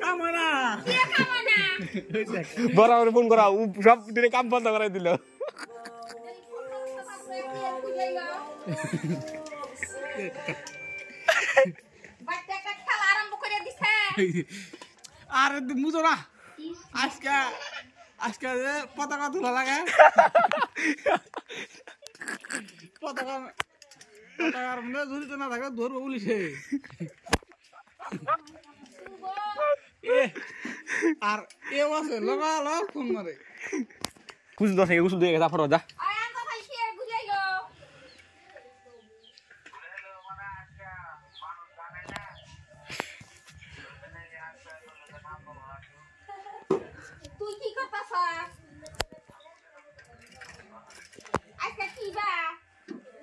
কামানা কে কামানা বরাবর ফোন করা সব দিনে কাম বন্ধ করে দিল বাচ্চাটা খেলা আরম্ভ করে দিছে আর মুজরা আজকে পতাকা তোলা লাগে পতাকার মধ্যে জড়িত না থাকলে ধরবো পুলিশে আর এও আছে লগালগ ফোন মারে কুছ দশ কুছ দিয়ে গেছে ফটো যা আয়ান তো খালি কে বুঝাইলো তুই কি করতাছ আজকে কি বা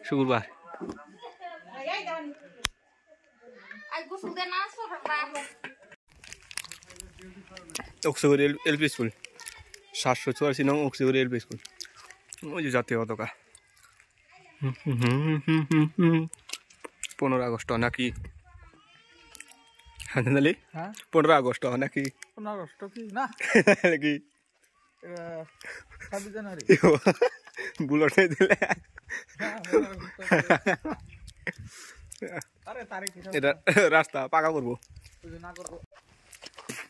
শুক্রবার আজ গোসল দে না সরবা অক্সফোর্ড এলপি স্কুল 784 নং অক্সফোর্ড এলপি স্কুল ওই যে জাতীয় পতাকা 15 আগস্ট নাকি জানালি হ্যাঁ 15 আগস্ট নাকি 15 আগস্ট কি না নাকি 26 জানুয়ারি বুলেট দিলে আরে তারিখ এটা রাস্তা পাকা করবো না করব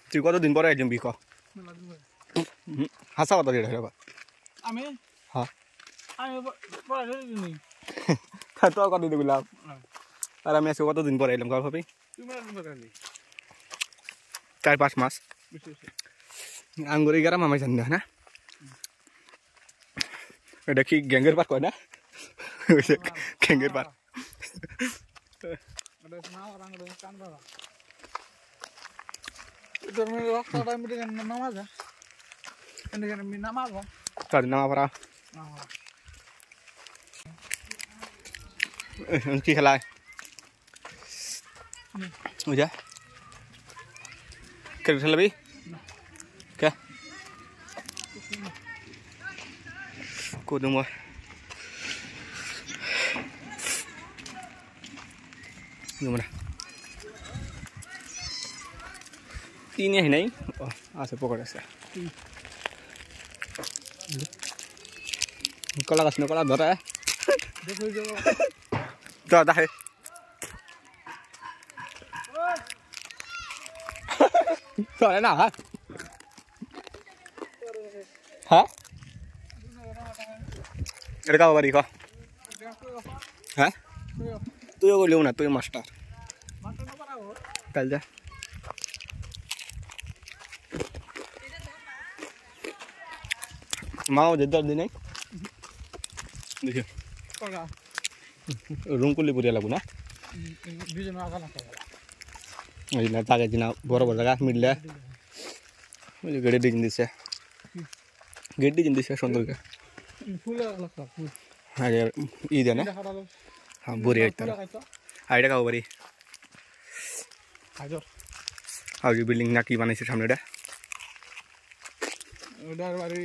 তুই কতদিন পরে একজন বিক মেলা দিবে হাসা কথা রেড হইবা আমি হ্যাঁ আমি পড়াশোনা দিই তো কতদিন দিলাম আর আমি আজকে কতদিন পরে এলাম কাল ভাবি তুমি মেলা 4-5 মাস আঙ্গুরি গেরাম আমি জানি না এটা কি গ্যাঙ্গের পার্ক হয় না গ্যাঙ্গের park ada semua orang udah kan bawa. Itu waktu ada dengan nama aja. Kan dengan nama apa? Tadi nama apa? Ki khalai. Udah. Kerja lebih? Ke? Kudu mau. Gimana? Ini है नहीं आसे पकड़ से कला कसने कला धरा है देखो जो तो आता है तो है ना हाँ लड़का बारी का हाँ तू यो ले ना तू मास्टर चल जा माओ जिधर दिन नहीं देखिए रूम को ले पूरे लगू ना बीजन आगा ना ये ना ताकि जिना बराबर लगा मिल ले मुझे गड्डी जिंदी से गड्डी जिंदी से सुंदर के फूल लगता फूल हाँ यार ये ना हाँ बुरी है इतना आइडिया का बुरी हाजर हाँ ये बिल्डिंग ना की बनाई से सामने डा उधर वाली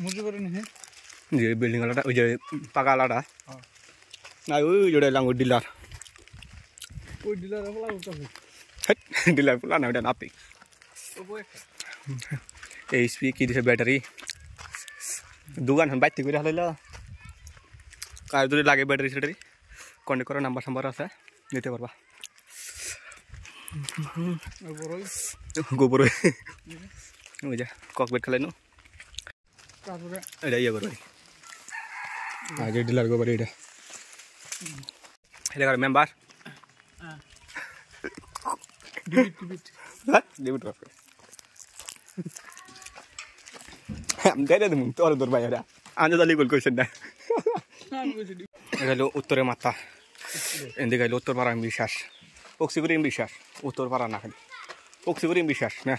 मुझे बरे नहीं ये बिल्डिंग वाला वो जो पका वाला ना वो जो लांगो डीलर कोई डीलर वाला होता है डीलर वाला ना उधर नापी वो एचपी की जैसे बैटरी दुकान हम बाइक तिगुरी हालेला कार दूरी लागे बैटरी सेटरी कॉन्टेक्ट करो नंबर संबर আছে নিতে পারবা গোবর ওই যা ককবেট খেলাইনো তারপরে এটা ইয়ে করবে আগে ডিলার গোবর এটা এলাকার মেম্বার হ্যাঁ ডিবিট হ্যাঁ ডিবিট করবে আমি দেই দেব তোর দর ভাই এরা আনজা দালি কল কইছেন না এটা হলো উত্তরে মাথা এদিকে গেল উত্তরপাড়া বিশ্বাস অক্সিগুরি বিশ্বাস উত্তরপাড়া না খালি অক্সিগুরি বিশ্বাস না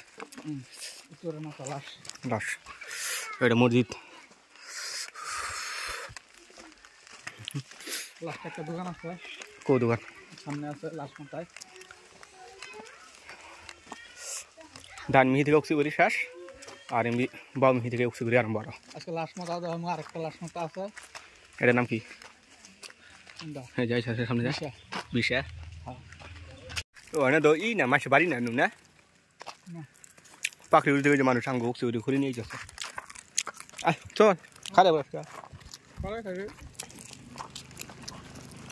উত্তরে মাথা লাশ লাশ এটা মসজিদ লাশ একটা দোকান আছে কো দোকান সামনে আছে লাশ মাথায় ডান মিহি থেকে অক্সিগুরি শেষ আর এমনি বাম মিহি থেকে অক্সিগুরি আরম্ভ আরো আজকে লাশ মাথা দাও আর একটা লাশ মাথা আছে এটার নাম কি কোনটা হ্যাঁ যাই সামনে যা বিশা বিশা হ্যাঁ ওখানে তো ই না মাসে বাড়ি না নু না পাখি উড়তে গেছে মানুষ আঙ্গো উড়ে ঘুরে নিয়ে যাচ্ছে আয় চল খালে বসা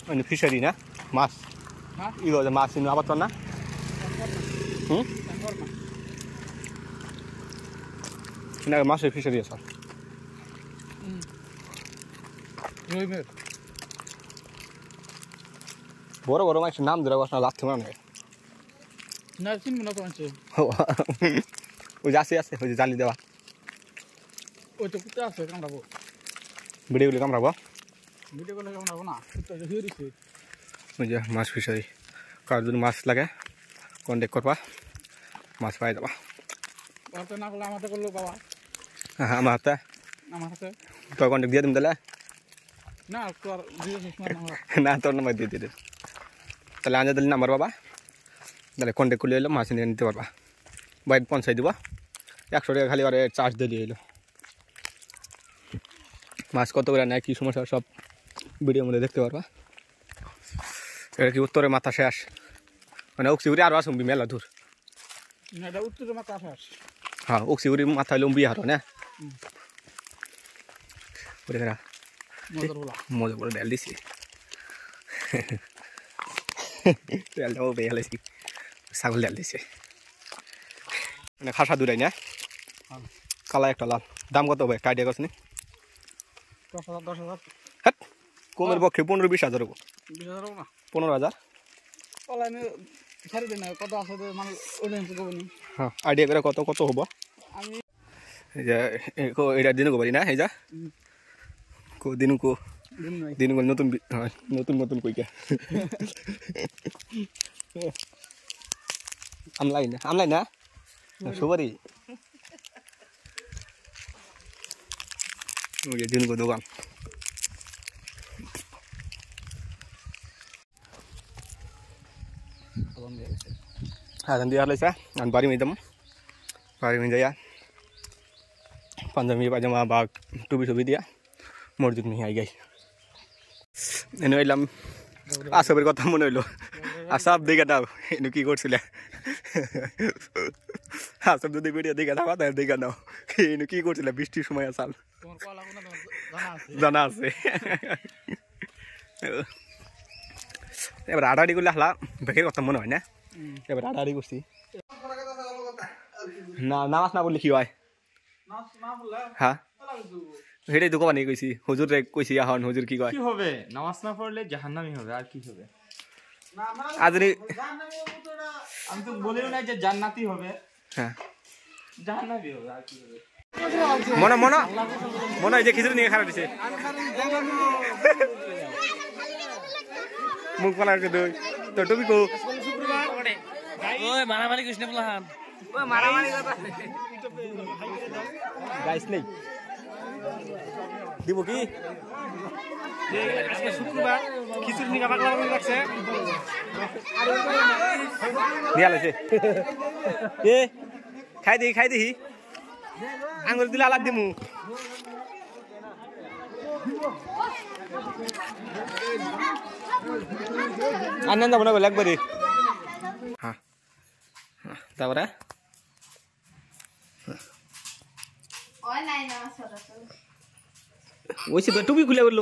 মানে ফিশারি না মাছ ই গো মাছ ইনো আবার না না মাছের ফিশারি আছে বড় বড় মাছের নাম ধরে বসা লাগতে মানে না চিনব না তো আছে ওই আছে আছে ওই জালি দেওয়া ওই তো কুত্তা আছে কামড়াবো ভিডিওগুলো কামড়াবো ভিডিও করলে কামড়াবো না কুত্তা যে হিয়ে দিছে ওই যে মাছ ফিশারি কার যদি মাছ লাগে কন্ট্যাক্ট করবা মাছ পাই যাবা ওটা না করলে আমাতে করলো বাবা হ্যাঁ আমার হাতে তোর কন্ট্যাক্ট দিয়ে দিম তাহলে না তোর না তোর নাম্বার দিয়ে দিতে তাহলে আনজা দিলে নাম্বার বাবা তাহলে কন্ট্যাক্ট করলে এলো মাছ নিয়ে নিতে পারবা বাইক পৌঁছাই দিব 100 টাকা খালি চার্জ দিয়ে এলো মাছ কত করে নেয় কী সমস্যা সব ভিডিওর মধ্যে দেখতে পারবা এটা কি উত্তরে মাথা শেষ মানে অক্সিগুড়ি আরও আসুন মেলা দূর উত্তরে মাথা শেষ হ্যাঁ অক্সিগুড়ি মাথায় লম্বি আরো না মজা করে ডাল দিছি ডালটাও বেয়ে গেলেছি ছাগল ডাল দিছে মানে খাসা দূরাই না কালা একটা লাল দাম কত হবে একটা আইডিয়া করছি 10,000 হ্যাঁ কমের পক্ষে 15-20 হাজার 20,000 না 15,000 অনলাইনে ছাড়ি দেন কত আছে মানে অডিয়েন্স কবনি হ্যাঁ আইডিয়া করে কত কত হবো আমি এই যে এটা দিনকো পারি না এই যা কো দিনকো নতুন নতুন নতুন কইকা আমলাই না সবারই ওই যে দিনকো দোকান আদান দিয়ে আলাইছা আর বাড়ি মেয়েদাম বাড়ি মেয়ে যাইয়া পাঞ্জাবি পাজামা বা টুপি দিয়া মসজিদ নিয়ে আই গাই এনে এলাম আসবের কথা মনে হইলো আসব দেখে দাও এনে কি করছিলে আসব যদি ভিডিও দেখে দাও তাহলে দেখে দাও এনে কি করছিলে বৃষ্টির সময় আসাল জানা আছে এবার আড়াআড়ি করলে হালা বেকের কথা মনে হয় না এবার আড়াআড়ি করছি না নামাজ না বললে কি হয় হ্যাঁ হেটাই তো কবানি কইছি হুজুর রে কইছি এখন হুজুর কি কয় কি হবে নামাজ না পড়লে জাহান্নামী হবে আর কি হবে আজরে আমি তো বলিও না যে জান্নাতি হবে হ্যাঁ জাহান্নামী হবে আর কি হবে মনে হয় যে খিচুড়ি নিয়ে খারাপ দিছে মুখ পালার কে দই তো টুপি কো ওই মারামারি কৃষ্ণ বলহান ওই মারামারি কথা গাইস নেই দিব কি আজকে শুক্রবার খিচুড়ি নিয়ে পাগলা পাগলা লাগছে নিয়ে আলাইছে এ খাই দেহি আঙ্গুর দিলে আলাদ দিমু আনন্দ মনে বলে একবারে হ্যাঁ তারপরে অনলাইন নামাজ পড়া ওই সে টুপি খুলে বললো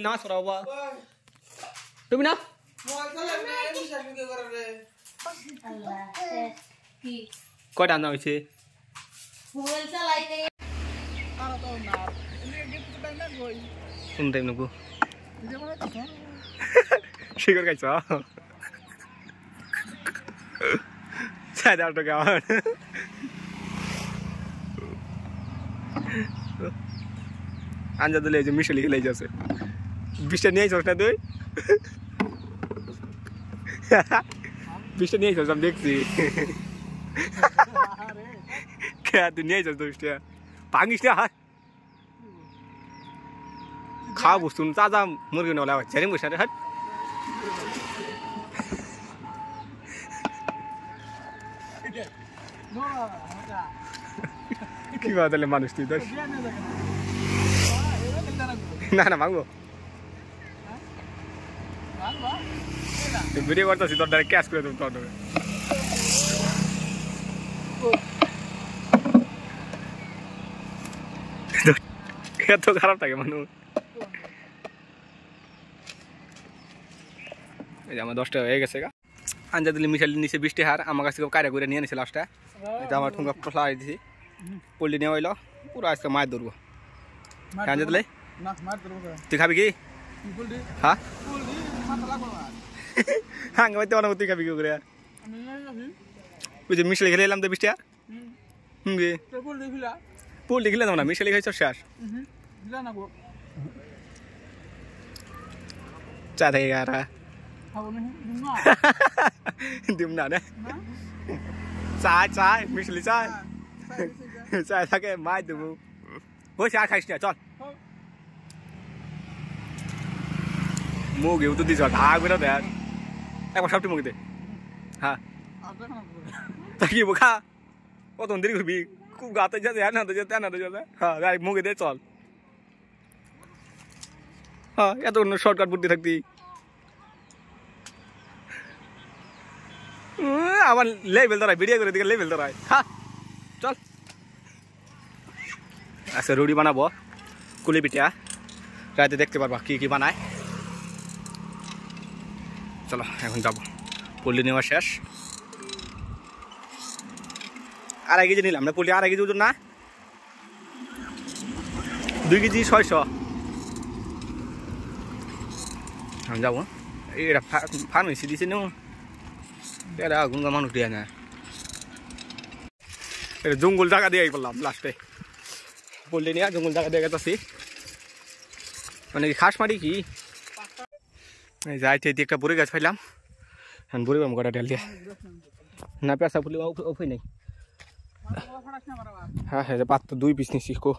না সরা বাবা টুপি না কি কয়টা আনা হয়েছে মোবাইল চালাইতে আর তো না এনে গেট তো না কই কোন টাইম নগো ভিডিও বানাইছো শিকর খাইছ সাদা তো গাওয়ার আঞ্জা দিলে যে মিশালি খেলে যাচ্ছে বিষটা নিয়ে আইছস না তুই বিষটা নিয়ে আইছস আমি দেখছি কে তুই নিয়ে আইছস বিষটা পাঙ্গিস না খাওয়া বস্তু তাজা মুরগি নলা ঝেরিং বসে হাট কি বাদলে মানুষ তুই দোষ না মাগবো ভিডিও করতেছি তোর ডাইরেক্ট ক্যাশ করে দেবো তোর ডাইরেক্ট এত খারাপ থাকে মানুষ এই যে আমার 10টা হয়ে গেছে গা আঞ্জা দিলে মিশালি নিচে 20 হার আমার কাছ থেকে কায়রা করে নিয়ে নিছে লাস্টটা এটা আমার ঠুঙ্গা ফলাই দিছি পল্লি নিয়ে হইলো পুরো আজকে মাছ ধরবো আঞ্জা দিলে না মার ধরবো তুই খাবি কি বললি হ্যাঁ বললি মাথা লাগবে না হ্যাঁ ভাই তো তুই খাবি কি করে আমি যাবি ওই যে মিশালি খেলে এলাম তো 20 টাকা গে তো বললি ভিলা পল্লি খেলে না মিশালি খাইছ শেষ ভিলা না গো চা থেকে গারা খাবো না দিম না না চায় চায় মিশলি চায় চায় থাকে মাছ দেবো ওই চা খাইস না চল মুখ তো দিছ ঢাক বেরো দেখ একবার সবটি মুখ দে হ্যাঁ তাকি খা কত দেরি করবি খুব গাতে যাতে আনাতে যেতে হ্যাঁ মুখে দে চল হ্যাঁ এত শর্টকাট বুদ্ধি থাকতি আমার লেভেল ধরায় ভিডিও করে দিকে লেভেল ধরায় হ্যাঁ চল আচ্ছা রুটি বানাবো কুলি পিঠা রাতে দেখতে পারবা কি কি বানায় চলো এখন যাবো পল্লি নেওয়া শেষ 2.5 কেজি নিলাম না পল্লি 2.5 কেজি ওজন না 2 কেজি 600 আমি যাবো এটা ফার্মেসি দিছে নেও এটা গুঙ্গা মানুষ দিয়ে না এটা জঙ্গল জায়গা দিয়ে পড়লাম লাস্টে পল্লি নিয়ে জঙ্গল জায়গা দিয়ে গেছি মানে খাস মারি কি যাইতে একটা বুড়ি গাছ পাইলাম বুড়ি বাম কটা ঢেল দিয়ে না পেঁচা ফুলি ওফাই নেই হ্যাঁ হ্যাঁ পাত তো 2 পিস নিছি কো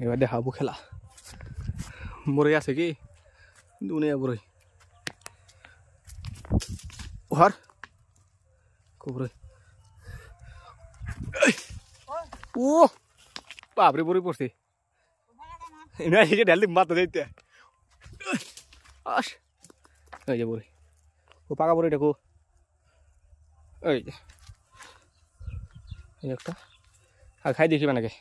এবার দেখাবো খেলা বুড়ি আছে কি দুনিয়া বুড়ি ওহার কুবরে ও বাপরে বুড়ি পড়ছে না এই ঢেল দিম মাথা দিতে আস এই যে বুড়ি ও পাকা বুড়িটা কো এই যে এই একটা আর খাই দেখি বানাকে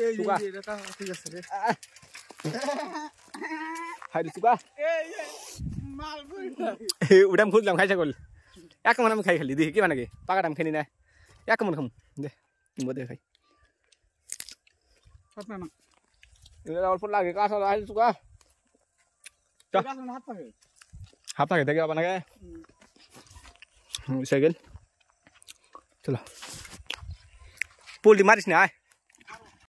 এই যে এটা ঠিক আছে রে খাই দিছি বা মাল বই উঠাম খুঁজলাম খাইছা করল এক মন আমি খাই খালি দেখি কি বানাকে পাকাটাম খাই না এক মন খাম দে বোধে খাই আপনার না এটা অল্প লাগে কাঁচা আইল চুকা হাত পাকে হাফ থাকে দেখে বানাকে সেকেন্ড চলো পোল্ট্রি মারিস না